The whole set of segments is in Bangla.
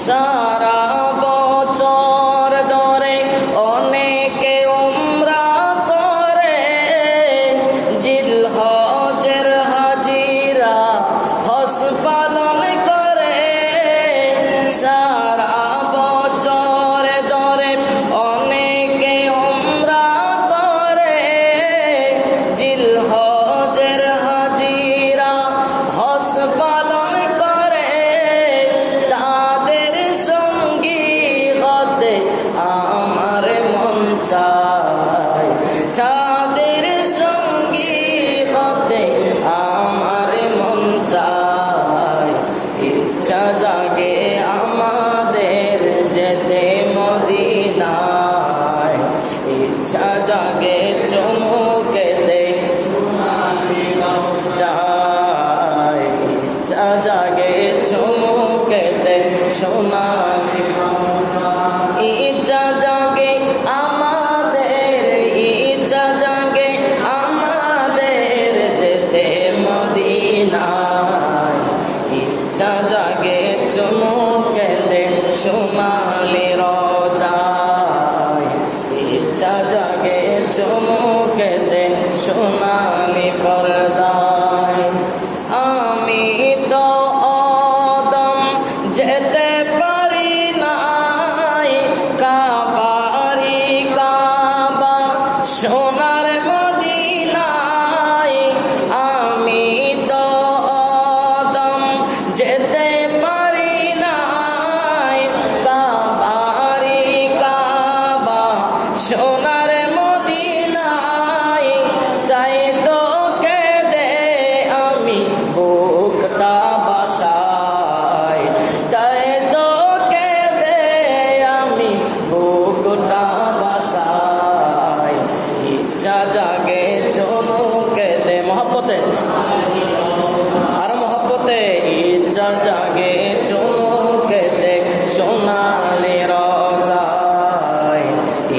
সারা বছর ধরে অনেকে উমরা করে, জিলহজের হাজিরা হজ পালন করে। সারা বছর ধরে অনেকে উমরা করে, জিলহজের হাজিরা হজ পালন করে। তাদের সঙ্গী হতে আমার মন চায়, তাদের সঙ্গী হতে আমার মন চায়। ইচ্ছা জাগে আমাদের যেতে মদিনায়, ইচ্ছা জাগে চুমুকে দে যায়, ইচ্ছা জাগে চুমুকে দে সোনালি। ইচ্ছা জাগে আমাদের, ইচ্ছা জাগে আমাদের যেতে মদিনায়, ইচ্ছা জাগে চুমুকে দে সোনালি রোজায়, ইচ্ছা জাগে চুমুকে দে সোনালি পর্দায়। আমি তো অদম যেতে পারি নাই, কাবারি কাবা সোনার মদিনায়। আমি তো অদম যেতে পারি নাই, কাবারি কাবা সোনার মদিনায়। তাই তো কেঁদে আমি বুকটা বাসাই, তাই তো কেঁদে আমি বুকটা বাসাই। ইচ্ছা জাগে চুমুকে দে মহব্বতে আর মহব্বতে, ইচ্ছা জাগে চুমুকে দে সোনালি রোজায়,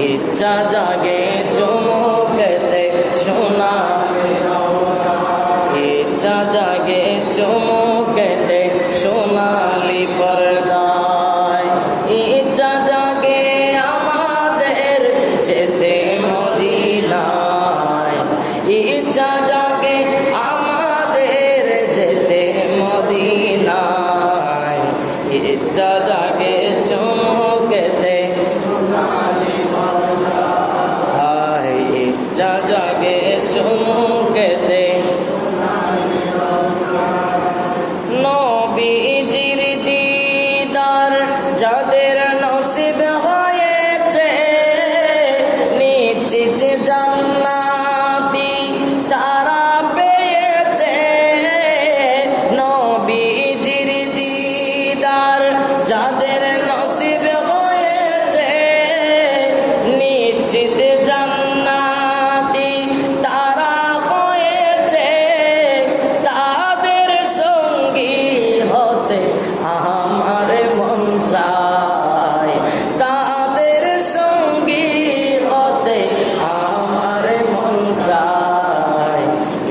ইচ্ছা জাগে চুমুকে দে সোনালি রোজায়, ইচ্ছা জাগে চুমুকে দে সোনালি পর্দায়। ইচ্ছা জাগে আমাদের যেতে মদিনায়, ইচ্ছা জাগে আমাদের যেতে মদিনায়, ইচ্ছা জাগে চুমুকে দে হায়, ইচ্ছা জাগে চুমুকে দে। নবীজির দিদার যাদের নসিব হয়েছে, নিশ্চিত জান্নাতি তারা পেয়েছে। নবীজির দিদার যাদের নসিব হয়েছে, নিশ্চিত জান্নাতি তারা হয়েছে। তাদের সঙ্গী হতে আমার মন চায়, তাদের সঙ্গী হতে আমার মন চায়।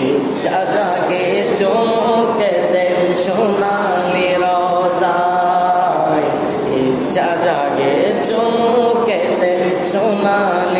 ইচ্ছা জাগে চুমুকে দে সোনালি রোজায়, ইচ্ছা জাগে চুমুকে দে সোনালি